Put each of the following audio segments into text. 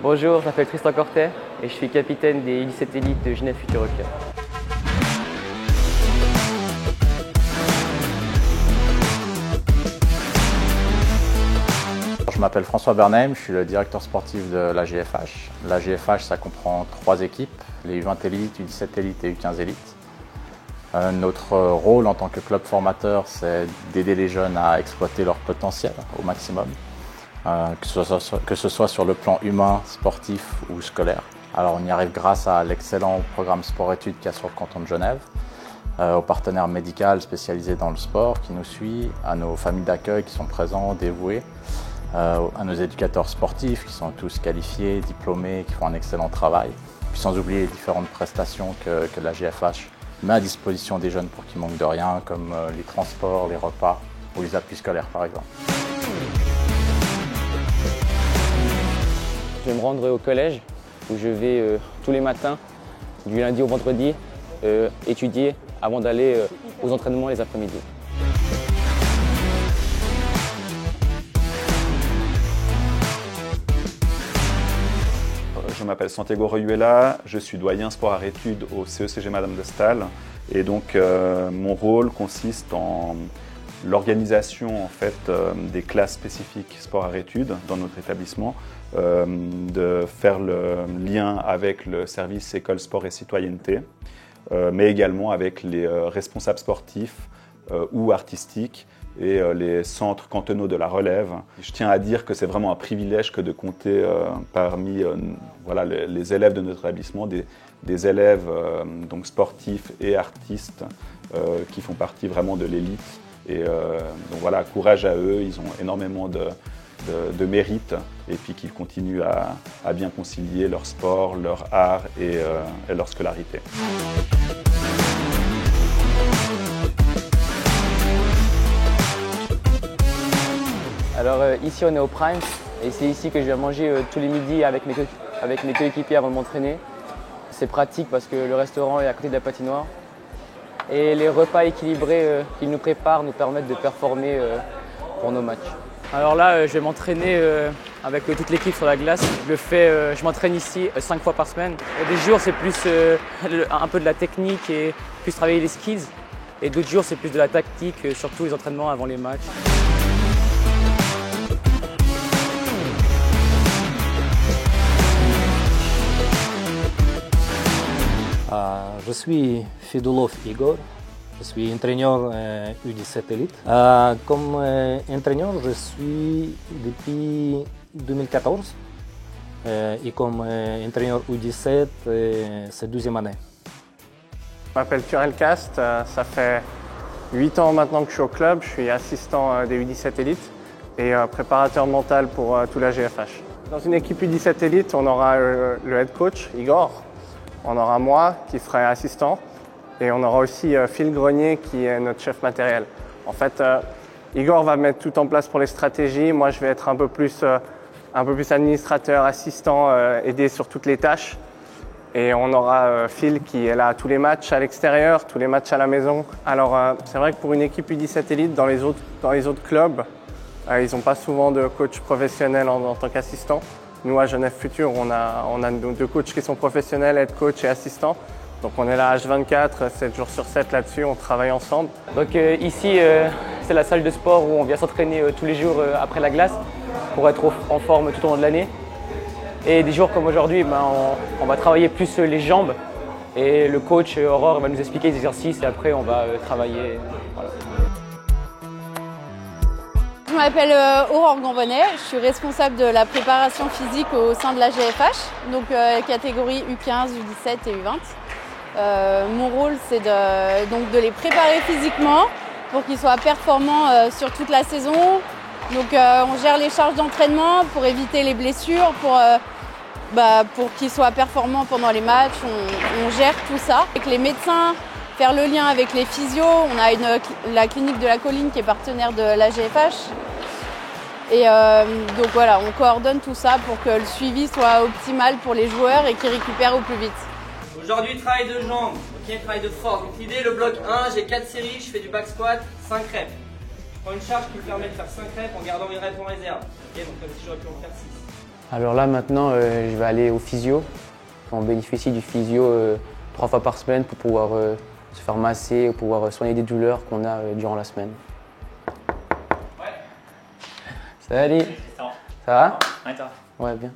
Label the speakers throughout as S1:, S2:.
S1: Bonjour, je m'appelle Tristan Cortet et je suis capitaine des U17 élites de Genève Futur Hockey.
S2: Je m'appelle François Bernheim, je suis le directeur sportif de l'AGFH. L'AGFH, ça comprend 3 équipes, les U20 élites, U17 élites et U15 élites. Notre rôle en tant que club formateur, c'est d'aider les jeunes à exploiter leur potentiel au maximum, que ce soit sur le plan humain, sportif ou scolaire. Alors on y arrive grâce à l'excellent programme sport-études qu'il y a sur le canton de Genève, au partenaire médical spécialisé dans le sport qui nous suit, à nos familles d'accueil qui sont présents, dévouées, à nos éducateurs sportifs qui sont tous qualifiés, diplômés, qui font un excellent travail, puis sans oublier les différentes prestations que la GFH met à disposition des jeunes pour qu'ils ne manquent de rien, comme les transports, les repas ou les appuis scolaires par exemple.
S1: Je vais me rendre au collège où je vais tous les matins, du lundi au vendredi, étudier avant d'aller aux entraînements les après-midi.
S3: Je m'appelle Santiago Royuela, je suis doyen sport-art-études au CECG Madame de Staël et donc mon rôle consiste en l'organisation en fait, des classes spécifiques sport-art-études dans notre établissement, de faire le lien avec le service école sport et citoyenneté, mais également avec les responsables sportifs ou artistiques et les centres cantonaux de la relève. Je tiens à dire que c'est vraiment un privilège que de compter parmi voilà, les élèves de notre établissement, des élèves donc sportifs et artistes qui font partie vraiment de l'élite. Et donc voilà, courage à eux, ils ont énormément de mérite et puis qu'ils continuent à bien concilier leur sport, leur art et leur scolarité.
S1: Alors ici on est au Prime et c'est ici que je viens manger tous les midis avec mes coéquipiers avant de m'entraîner. C'est pratique parce que le restaurant est à côté de la patinoire et les repas équilibrés qu'ils nous préparent nous permettent de performer pour nos matchs. Alors là je vais m'entraîner avec toute l'équipe sur la glace. Je m'entraîne ici 5 fois par semaine. Il y a des jours c'est plus un peu de la technique et plus travailler les skills et d'autres jours c'est plus de la tactique, surtout les entraînements avant les matchs.
S4: Je suis Fedulov Igor, je suis entraîneur U17 élite. Comme entraîneur, je suis depuis 2014 et comme entraîneur U17, c'est 12e année.
S5: Je m'appelle Turel Cast, ça fait 8 ans maintenant que je suis au club, je suis assistant des U17 élite et préparateur mental pour tout la GFH. Dans une équipe U17 élite, on aura le head coach Igor. On aura moi qui serai assistant et on aura aussi Phil Grenier qui est notre chef matériel. En fait, Igor va mettre tout en place pour les stratégies. Moi, je vais être un peu plus administrateur, assistant, aider sur toutes les tâches. Et on aura Phil qui est là à tous les matchs à l'extérieur, tous les matchs à la maison. Alors, c'est vrai que pour une équipe U17 élite, dans les autres clubs, ils n'ont pas souvent de coach professionnel en tant qu'assistant. Nous, à Genève Futur, on a nos 2 coachs qui sont professionnels, head coach et assistant. Donc on est là H24, 7 jours sur 7 là-dessus, on travaille ensemble.
S1: Donc ici, c'est la salle de sport où on vient s'entraîner tous les jours après la glace pour être en forme tout au long de l'année. Et des jours comme aujourd'hui, on va travailler plus les jambes. Et le coach Aurore va nous expliquer les exercices et après on va travailler. Voilà.
S6: Je m'appelle Aurore Gambonnet, je suis responsable de la préparation physique au sein de la GFH, donc catégorie U15, U17 et U20. Mon rôle c'est de les préparer physiquement pour qu'ils soient performants sur toute la saison. Donc on gère les charges d'entraînement pour éviter les blessures, pour qu'ils soient performants pendant les matchs, on gère tout ça. Avec les médecins, faire le lien avec les physios, on a la clinique de la Colline qui est partenaire de la GFH. Et donc voilà, on coordonne tout ça pour que le suivi soit optimal pour les joueurs et qu'ils récupèrent au plus vite.
S7: Aujourd'hui, travail de jambes, ok, travail de force. Donc l'idée, le bloc 1, j'ai 4 séries, je fais du back squat, 5 reps. Je prends une charge qui me permet de faire 5 reps en gardant mes reps en réserve. Ok, donc comme si j'aurais pu en faire 6.
S1: Alors là maintenant, je vais aller au physio. On bénéficie du physio 3 fois par semaine pour pouvoir se faire masser, pour pouvoir soigner des douleurs qu'on a durant la semaine.
S8: Ouais.
S1: Salut. Ça va?
S8: Ouais, toi.
S1: Ouais, bien.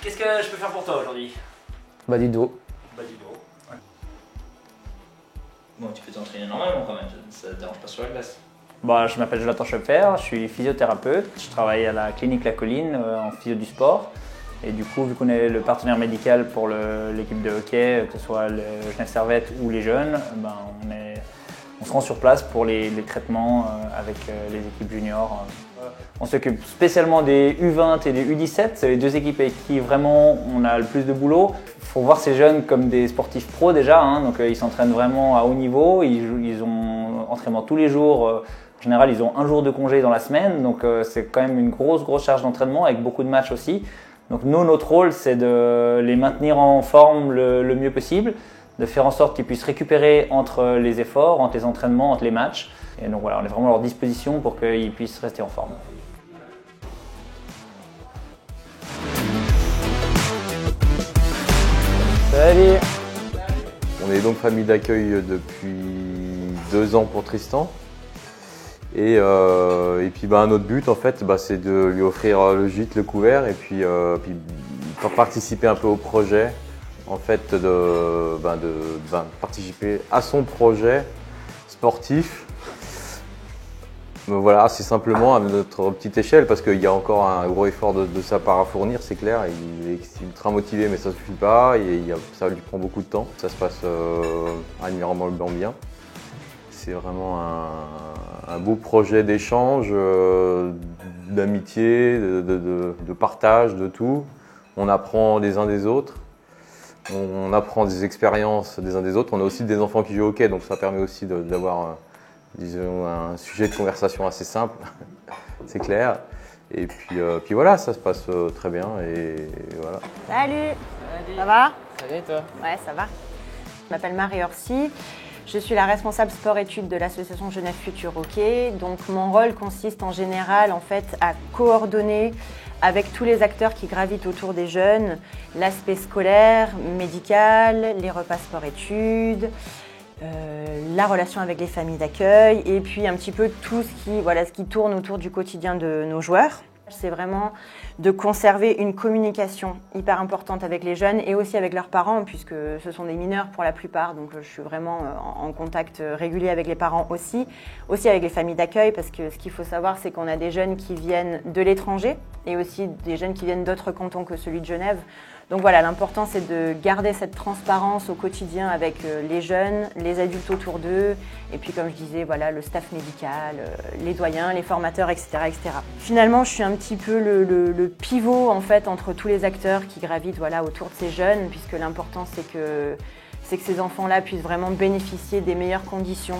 S8: Qu'est-ce que je peux faire pour toi aujourd'hui?
S1: Bas du dos.
S8: Bas du dos. Ouais. Bon, tu peux t'entraîner normalement quand même, ça ne te dérange pas sur la glace.
S9: Bon, je m'appelle Jonathan Schopfer, je suis physiothérapeute. Je travaille à la clinique La Colline en physio du sport. Et du coup, vu qu'on est le partenaire médical pour l'équipe de hockey, que ce soit le Genève Servette ou les jeunes, ben, on se rend sur place pour les traitements avec les équipes juniors. On s'occupe spécialement des U20 et des U17, c'est les deux équipes avec qui vraiment on a le plus de boulot. Il faut voir ces jeunes comme des sportifs pros déjà, hein, donc ils s'entraînent vraiment à haut niveau, ils ont entraînement tous les jours. En général, ils ont un jour de congé dans la semaine, donc c'est quand même une grosse charge d'entraînement avec beaucoup de matchs aussi. Donc nous, notre rôle, c'est de les maintenir en forme le mieux possible, de faire en sorte qu'ils puissent récupérer entre les efforts, entre les entraînements, entre les matchs. Et donc voilà, on est vraiment à leur disposition pour qu'ils puissent rester en forme.
S1: Salut.
S10: On est donc famille d'accueil depuis 2 ans pour Tristan. Et puis notre but en fait, c'est de lui offrir le gîte, le couvert et puis participer un peu au projet, en fait de participer à son projet sportif. Voilà, assez simplement à notre petite échelle parce qu'il y a encore un gros effort de sa part à fournir, c'est clair. Il est ultra motivé mais ça ne suffit pas, ça lui prend beaucoup de temps. Ça se passe admirablement bien. C'est vraiment un beau projet d'échange, d'amitié, de partage, de tout. On apprend des uns des autres, on apprend des expériences des uns des autres. On a aussi des enfants qui jouent au hockey, donc ça permet aussi d'avoir disons, un sujet de conversation assez simple, c'est clair. Et puis voilà, ça se passe très bien et voilà.
S11: Salut. Ça va?
S1: Salut toi.
S11: Ouais, ça va. Je m'appelle Marie Orsi. Je suis la responsable sport-études de l'association Genève Futur Hockey. Donc mon rôle consiste en général en fait à coordonner avec tous les acteurs qui gravitent autour des jeunes l'aspect scolaire, médical, les repas sport-études, la relation avec les familles d'accueil et puis un petit peu tout ce qui tourne autour du quotidien de nos joueurs. C'est vraiment de conserver une communication hyper importante avec les jeunes et aussi avec leurs parents puisque ce sont des mineurs pour la plupart, donc je suis vraiment en contact régulier avec les parents aussi avec les familles d'accueil parce que ce qu'il faut savoir c'est qu'on a des jeunes qui viennent de l'étranger et aussi des jeunes qui viennent d'autres cantons que celui de Genève. Donc voilà, l'important c'est de garder cette transparence au quotidien avec les jeunes, les adultes autour d'eux, et puis comme je disais, voilà, le staff médical, les doyens, les formateurs, etc., etc. Finalement, je suis un petit peu le pivot en fait entre tous les acteurs qui gravitent voilà, autour de ces jeunes, puisque l'important c'est que ces enfants-là puissent vraiment bénéficier des meilleures conditions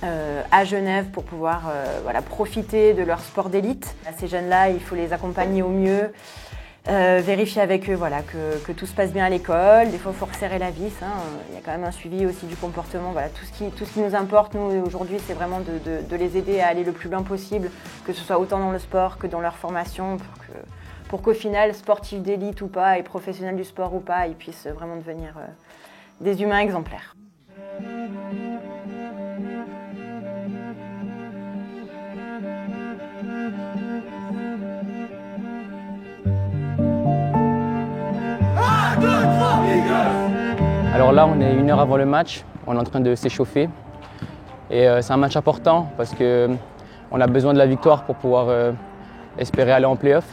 S11: à Genève pour pouvoir voilà, profiter de leur sport d'élite. Ces jeunes-là, il faut les accompagner au mieux. Vérifier avec eux voilà, que tout se passe bien à l'école. Des fois, il faut resserrer la vis. Hein. Il y a quand même un suivi aussi du comportement. Voilà, tout ce qui nous importe, nous, aujourd'hui, c'est vraiment de les aider à aller le plus loin possible, que ce soit autant dans le sport que dans leur formation, pour qu'au final, sportifs d'élite ou pas, et professionnels du sport ou pas, ils puissent vraiment devenir des humains exemplaires.
S1: Alors là, on est 1 heure avant le match, on est en train de s'échauffer. Et c'est un match important parce qu'on a besoin de la victoire pour pouvoir espérer aller en play-off.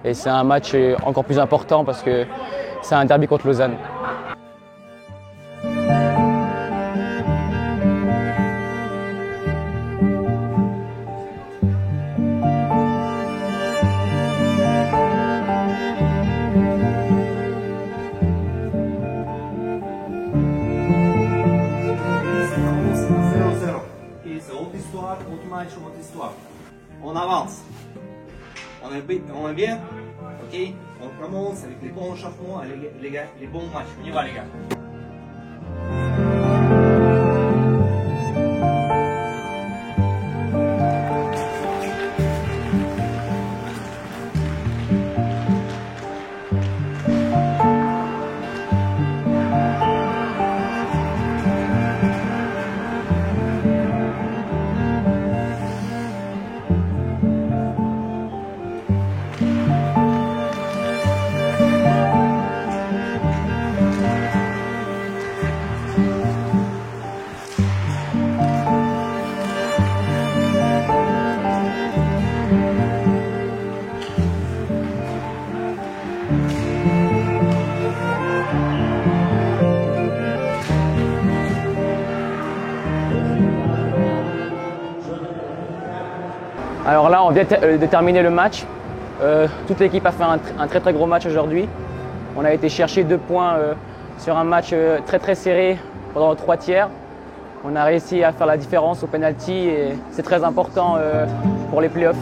S1: Et c'est un match encore plus important parce que c'est un derby contre Lausanne.
S7: On avance. On est bien. Ok. On commence avec les bons échauffements, les bons matchs. On y va les gars.
S1: Alors là, on vient de terminer le match. Toute l'équipe a fait un très gros match aujourd'hui. On a été chercher 2 points sur un match très serré pendant 3 tiers. On a réussi à faire la différence au penalty et c'est très important pour les playoffs.